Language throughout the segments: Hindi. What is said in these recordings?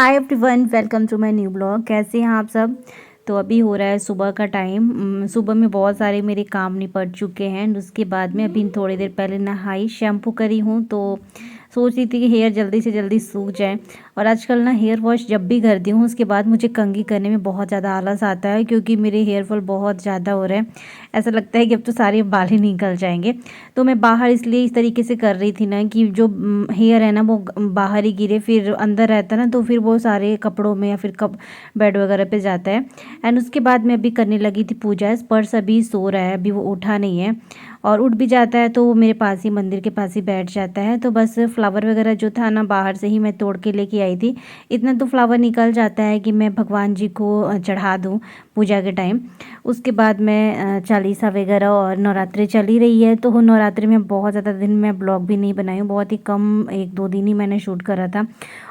Hi everyone, welcome to my new blog. कैसे हैं आप सब। तो अभी हो रहा है सुबह का टाइम। सुबह में बहुत सारे मेरे काम निपट चुके हैं। उसके बाद में अभी थोड़ी देर पहले नहाई, शैम्पू करी हूँ। तो सोच रही थी कि हेयर जल्दी से जल्दी सूख जाए। और आजकल ना हेयर वॉश जब भी करती हूँ उसके बाद मुझे कंघी करने में बहुत ज़्यादा आलस आता है, क्योंकि मेरे हेयर फॉल बहुत ज़्यादा हो रहे हैं। ऐसा लगता है कि अब तो सारे बाल ही निकल जाएंगे। तो मैं बाहर इसलिए इस तरीके से कर रही थी ना कि जो हेयर है ना वो बाहर ही गिरे, फिर अंदर रहता है ना तो फिर वो सारे कपड़ों में या फिर बेड वगैरह पे जाता है। एंड उसके बाद मैं अभी करने लगी थी पूजा। पर्स अभी सो रहा है, अभी वो उठा नहीं है। और उठ भी जाता है तो वो मेरे पास ही, मंदिर के पास ही बैठ जाता है। तो बस फ्लावर वगैरह जो था ना बाहर से ही मैं तोड़ के लेके आई थी। इतना तो फ्लावर निकल जाता है कि मैं भगवान जी को चढ़ा दूँ पूजा के टाइम। उसके बाद मैं चालीसा वगैरह, और नवरात्रि चल ही रही है तो नवरात्रि में बहुत ज़्यादा दिन मैं ब्लॉग भी नहीं बनाई हूँ, बहुत ही कम 1-2 दिन ही मैंने शूट करा था।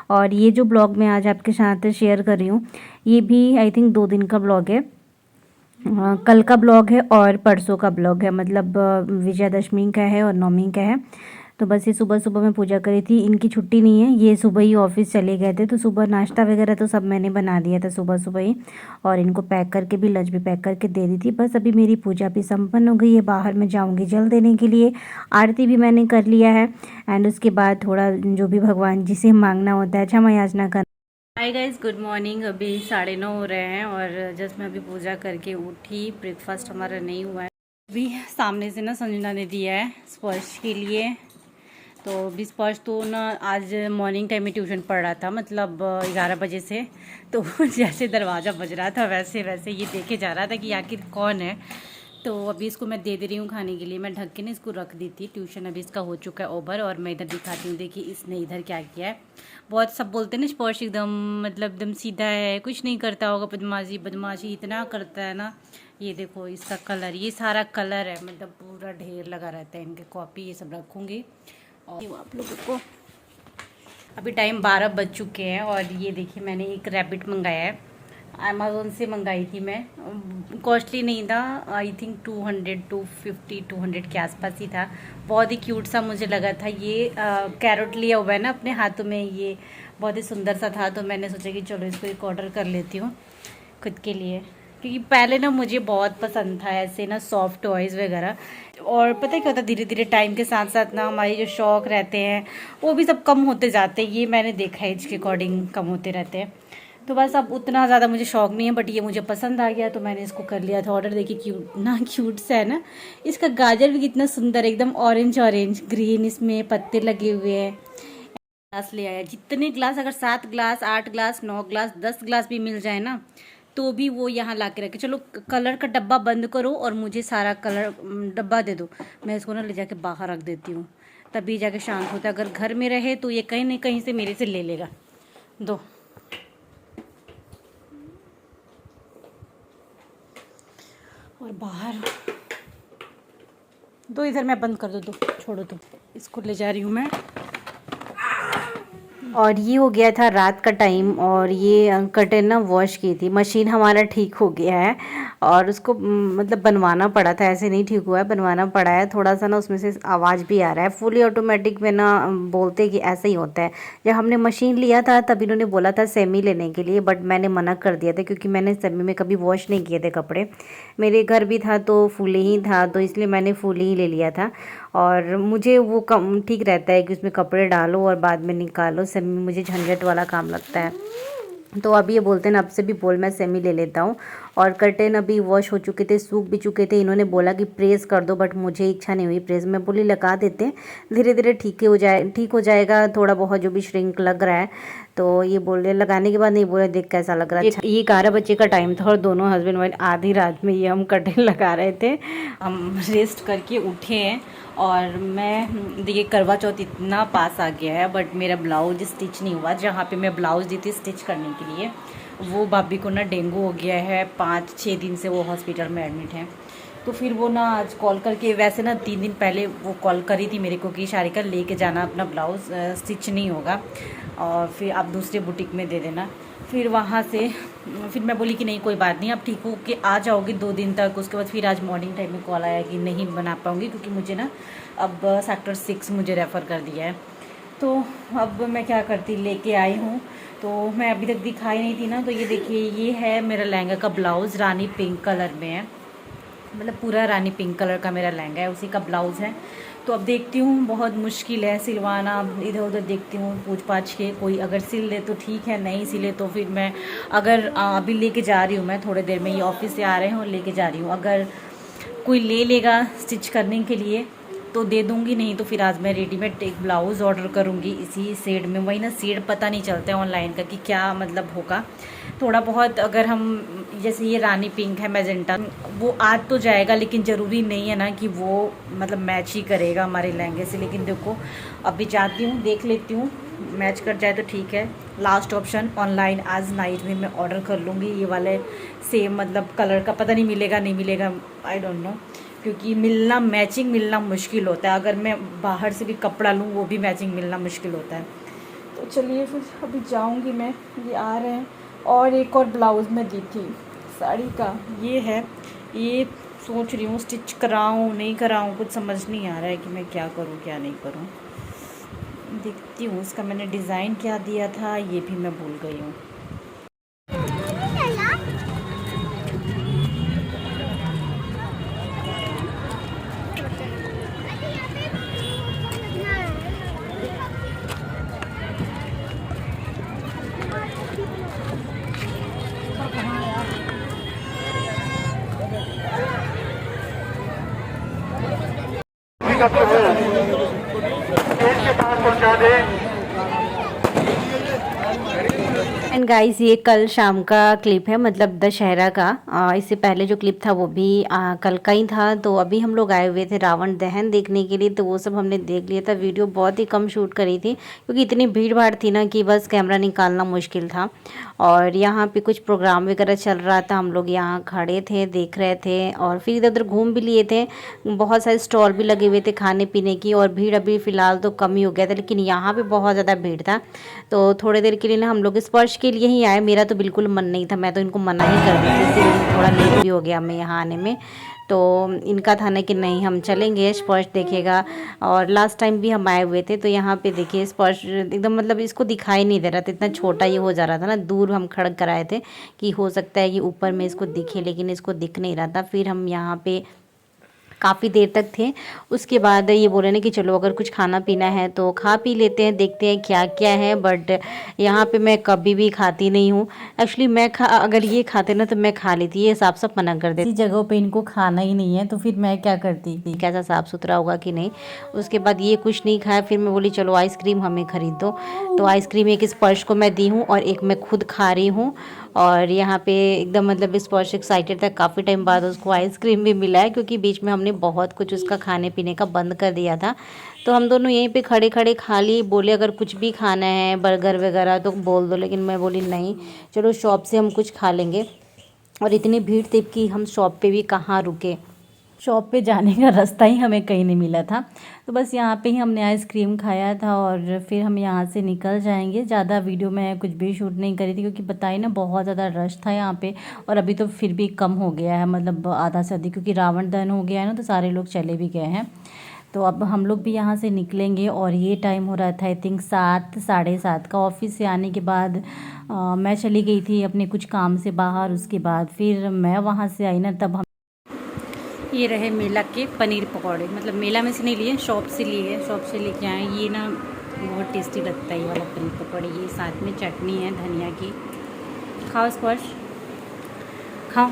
और ये जो ब्लॉग मैं आज आपके साथ शेयर कर रही हूँ ये भी आई थिंक 2 दिन का ब्लॉग है। कल का ब्लॉग है और परसों का ब्लॉग है, मतलब विजयादशमी का है और नवमी का है। तो बस ये सुबह सुबह मैं पूजा करी थी। इनकी छुट्टी नहीं है, ये सुबह ही ऑफिस चले गए थे। तो सुबह नाश्ता वगैरह तो सब मैंने बना दिया था सुबह सुबह ही। और इनको पैक करके भी, लंच भी पैक करके दे दी थी। बस अभी मेरी पूजा भी संपन्न हो गई है, बाहर मैं जाऊँगी जल देने के लिए। आरती भी मैंने कर लिया है। एंड उसके बाद थोड़ा जो भी भगवान जी से मांगना होता है, क्षमा याचना करना। Hi guys, good morning. अभी 9:30 हो रहे हैं और जस्ट मैं अभी पूजा करके उठी। ब्रेकफास्ट हमारा नहीं हुआ है अभी। सामने से ना संजना ने दिया है स्पर्श के लिए। तो अभी स्पर्श तो ना आज मॉर्निंग टाइम में ट्यूशन पढ़ रहा था, मतलब 11 बजे से। तो जैसे दरवाज़ा बज रहा था वैसे वैसे ये देखे जा रहा था कि आखिर कौन है। तो अभी इसको मैं दे रही हूँ खाने के लिए। मैं ढक के ना इसको रख दी थी। ट्यूशन अभी इसका हो चुका है ओवर। और मैं इधर दिखाती हूँ, देखिए इसने इधर क्या किया है। बहुत सब बोलते हैं ना स्पर्श एकदम, मतलब एकदम सीधा है, कुछ नहीं करता होगा, बदमाशी बदमाशी इतना करता है ना। ये देखो इसका कलर, ये सारा कलर है, मतलब पूरा ढेर लगा रहता है। इनके कॉपी ये सब रखूँगी। और आप लोगों को अभी टाइम 12 बज चुके हैं। और ये देखिए मैंने एक रैबिट मंगाया है, अमेज़ोन से मंगाई थी मैं। कॉस्टली नहीं था, आई थिंक 250 के आसपास ही था। बहुत ही क्यूट सा मुझे लगा था। ये कैरेट लिया हुआ है ना अपने हाथों में, ये बहुत ही सुंदर सा था। तो मैंने सोचा कि चलो इसको एक ऑर्डर कर लेती हूँ खुद के लिए, क्योंकि पहले ना मुझे बहुत पसंद था ऐसे ना सॉफ्ट टॉयज़ वगैरह। और पता है क्या होता है, धीरे धीरे टाइम के साथ साथ ना हमारे जो शौक़ रहते हैं वो भी सब कम होते जाते हैं। ये मैंने देखा है, इसके अकॉर्डिंग कम होते रहते हैं। तो बस अब उतना ज़्यादा मुझे शौक़ नहीं है, बट ये मुझे पसंद आ गया तो मैंने इसको कर लिया था ऑर्डर। देखिए क्यूट ना, क्यूट सा है ना। इसका गाजर भी कितना सुंदर है, एकदम ऑरेंज ऑरेंज ग्रीन, इसमें पत्ते लगे हुए हैं। ग्लास ले आया, जितने ग्लास, अगर 7 ग्लास 8 ग्लास 9 ग्लास 10 ग्लास भी मिल जाए ना तो भी वो यहाँ ला के रखे। चलो कलर का डब्बा बंद करो और मुझे सारा कलर डब्बा दे दो। मैं इसको ना ले जाके बाहर रख देती हूँ, तभी जाके शांत होता है। अगर घर में रहे तो ये कहीं ना कहीं से मेरे से ले लेगा। दो, और बाहर दो, इधर मैं बंद कर दो। दो छोड़ो, तो इसको ले जा रही हूँ मैं। और ये हो गया था रात का टाइम, और ये कर्टेन ना वॉश की थी। मशीन हमारा ठीक हो गया है और उसको मतलब बनवाना पड़ा था, ऐसे नहीं ठीक हुआ है, बनवाना पड़ा है। थोड़ा सा ना उसमें से आवाज़ भी आ रहा है। फुली ऑटोमेटिक में ना बोलते कि ऐसा ही होता है। जब हमने मशीन लिया था तब इन्होंने बोला था सेमी लेने के लिए, बट मैंने मना कर दिया था क्योंकि मैंने सेमी में कभी वॉश नहीं किए थे कपड़े। मेरे घर भी था तो फुली ही था, तो इसलिए मैंने फुली ही ले लिया था। और मुझे वो कम ठीक रहता है कि उसमें कपड़े डालो और बाद में निकालो। सेमी मुझे झंझट वाला काम लगता है। तो अभी ये बोलते हैं ना, अब से भी बोल मैं सेमी ले लेता हूँ। और कर्टेन अभी वॉश हो चुके थे, सूख भी चुके थे। इन्होंने बोला कि प्रेस कर दो, बट मुझे इच्छा नहीं हुई प्रेस। मैं बोली लगा देते हैं, धीरे धीरे ठीक हो जाएगा थोड़ा बहुत जो भी श्रिंक लग रहा है। तो ये बोल रहे, लगाने के बाद नहीं बोले देख कैसा लग रहा है। अच्छा, ये 11 बजे का टाइम था और दोनों हस्बैंड वाइफ आधी रात में ये हम कर्टेन लगा रहे थे। हम रेस्ट करके उठे हैं। और मैं देखिए करवा चौथ इतना पास आ गया है, बट मेरा ब्लाउज स्टिच नहीं हुआ। जहाँ पे मैं ब्लाउज दी थी स्टिच करने के लिए, वो भाभी को ना डेंगू हो गया है। 5-6 दिन से वो हॉस्पिटल में एडमिट है। तो फिर वो ना आज कॉल करके, वैसे ना 3 दिन पहले वो कॉल करी थी मेरे को कि शारिका लेके जाना अपना ब्लाउज़, स्टिच नहीं होगा और फिर आप दूसरे बुटीक में दे देना। फिर वहाँ से फिर मैं बोली कि नहीं कोई बात नहीं, आप ठीक हो के आ जाओगी 2 दिन तक। उसके बाद फिर आज मॉर्निंग टाइम में कॉल आया कि नहीं बना पाऊँगी, क्योंकि मुझे ना अब सेक्टर 6 मुझे रेफ़र कर दिया है। तो अब मैं क्या करती, लेके आई हूँ। तो मैं अभी तक दिखाई नहीं थी ना, तो ये देखिए, ये है मेरा लहंगा का ब्लाउज़, रानी पिंक कलर में है। मतलब पूरा रानी पिंक कलर का मेरा लहंगा है, उसी का ब्लाउज़ है। तो अब देखती हूँ, बहुत मुश्किल है सिलवाना। इधर उधर देखती हूँ पूछ पाछ के, कोई अगर सिल ले तो ठीक है, नहीं सिले तो फिर मैं अगर अभी लेके जा रही हूँ, मैं थोड़ी देर में, ये ऑफिस से आ रहे हैं और लेके जा रही हूँ। अगर कोई ले लेगा स्टिच करने के लिए तो दे दूँगी, नहीं तो फिर आज मैं रेडीमेड एक ब्लाउज़ ऑर्डर करूँगी इसी शेड में। वही ना, शेड पता नहीं चलता है ऑनलाइन का कि क्या मतलब होगा। थोड़ा बहुत अगर हम, जैसे ये रानी पिंक है, मैजेंटा, वो आ तो जाएगा, लेकिन ज़रूरी नहीं है ना कि वो मतलब मैच ही करेगा हमारे लहंगे से। लेकिन देखो, अभी जाती हूँ, देख लेती हूँ, मैच कर जाए तो ठीक है। लास्ट ऑप्शन ऑनलाइन आज नाइट में मैं ऑर्डर कर लूँगी ये वाले सेम मतलब कलर का। पता नहीं मिलेगा नहीं मिलेगा, आई डोंट नो, क्योंकि मिलना, मैचिंग मिलना मुश्किल होता है। अगर मैं बाहर से भी कपड़ा लूँ वो भी मैचिंग मिलना मुश्किल होता है। तो चलिए फिर अभी जाऊँगी मैं, ये आ रहे हैं। और एक और ब्लाउज़ मैं दी थी साड़ी का, ये है। ये सोच रही हूँ स्टिच कराऊँ नहीं कराऊँ, कुछ समझ नहीं आ रहा है कि मैं क्या करूँ क्या नहीं करूँ। देखती हूँ, उसका मैंने डिज़ाइन क्या दिया था ये भी मैं भूल गई हूँ। के पास पहुंचा दे। एंड गाइस, ये कल शाम का क्लिप है, मतलब दशहरा का। इससे पहले जो क्लिप था वो भी कल का ही था। तो अभी हम लोग आए हुए थे रावण दहन देखने के लिए, तो वो सब हमने देख लिया था। वीडियो बहुत ही कम शूट करी थी क्योंकि इतनी भीड़ भाड़ थी ना कि बस कैमरा निकालना मुश्किल था। और यहाँ पे कुछ प्रोग्राम वगैरह चल रहा था, हम लोग यहाँ खड़े थे, देख रहे थे। और फिर इधर उधर घूम भी लिए थे, बहुत सारे स्टॉल भी लगे हुए थे खाने पीने की। और भीड़ अभी फ़िलहाल तो कम ही हो गया था, लेकिन यहाँ पे बहुत ज़्यादा भीड़ था। तो थोड़ी देर के लिए ना हम लोग स्पर्श के लिए ही आए। मेरा तो बिल्कुल मन नहीं था, मैं तो इनको मना ही कर दी थी, इसलिए थोड़ा लेट भी हो गया हमें यहाँ आने में। तो इनका था ना कि नहीं हम चलेंगे, स्पर्श देखेगा। और लास्ट टाइम भी हम आए हुए थे, तो यहाँ पे देखिए स्पर्श एकदम मतलब इसको दिखाई नहीं दे रहा था, इतना छोटा ये हो जा रहा था ना। दूर हम खड़क कराए थे कि हो सकता है कि ऊपर में इसको दिखे, लेकिन इसको दिख नहीं रहा था। फिर हम यहाँ पे काफ़ी देर तक थे। उसके बाद ये बोले ना कि चलो अगर कुछ खाना पीना है तो खा पी लेते हैं, देखते हैं क्या क्या है। बट यहाँ पे मैं कभी भी खाती नहीं हूँ। एक्चुअली मैं अगर ये खाते ना तो मैं खा लेती, ये साफ साफ मना कर देती। इसी जगहों पे इनको खाना ही नहीं है तो फिर मैं क्या करती, कैसा साफ़ सुथरा होगा कि नहीं। उसके बाद ये कुछ नहीं खाया, फिर मैं बोली चलो आइसक्रीम हमें ख़रीद दो। तो आइसक्रीम एक स्पर्श को मैं दी हूँ और एक मैं खुद खा रही हूँ। और यहाँ पे एकदम मतलब स्पर्श एक्साइटेड था, काफ़ी टाइम बाद उसको आइसक्रीम भी मिला है, क्योंकि बीच में हमने बहुत कुछ उसका खाने पीने का बंद कर दिया था। तो हम दोनों यहीं पे खड़े खड़े खा लिए। बोले अगर कुछ भी खाना है बर्गर वगैरह तो बोल दो, लेकिन मैं बोली नहीं, चलो शॉप से हम कुछ खा लेंगे। और इतनी भीड़ थी कि हम शॉप पे भी कहाँ रुके, शॉप पे जाने का रास्ता ही हमें कहीं नहीं मिला था। तो बस यहाँ पे ही हमने आइसक्रीम खाया था और फिर हम यहाँ से निकल जाएंगे। ज़्यादा वीडियो मैं कुछ भी शूट नहीं करी थी, क्योंकि बताइए ना बहुत ज़्यादा रश था यहाँ पे। और अभी तो फिर भी कम हो गया है, मतलब आधा से अधिक, क्योंकि रावण दहन हो गया है ना, तो सारे लोग चले भी गए हैं। तो अब हम लोग भी यहाँ से निकलेंगे। और ये टाइम हो रहा था आई थिंक 7 साढ़े 7 का। ऑफिस से आने के बाद मैं चली गई थी अपने कुछ काम से बाहर। उसके बाद फिर मैं वहाँ से आई ना, तब हम, ये रहे मेला के पनीर पकौड़े, मतलब मेला में से नहीं लिए, शॉप से लिए, शॉप से लेके आए। ये ना बहुत टेस्टी लगता है ये वाला पनीर पकौड़े। ये साथ में चटनी है धनिया की। खाओ स्पर्श, खाओ।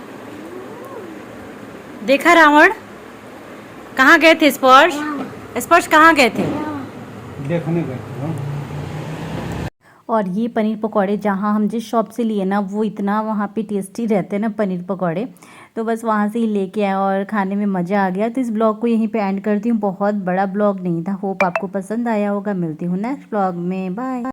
देखा रावण, कहाँ गए थे स्पर्श? स्पर्श कहाँ गए थे? देखने गए। और ये पनीर पकौड़े जहाँ हम जिस शॉप से लिए ना, वो इतना वहाँ पे टेस्टी रहते हैं ना पनीर पकौड़े। तो बस वहाँ से ही लेके आए और खाने में मज़ा आ गया। तो इस ब्लॉग को यहीं पे एंड करती हूँ, बहुत बड़ा ब्लॉग नहीं था। होप आपको पसंद आया होगा। मिलती हूँ नेक्स्ट ब्लॉग में, बाय।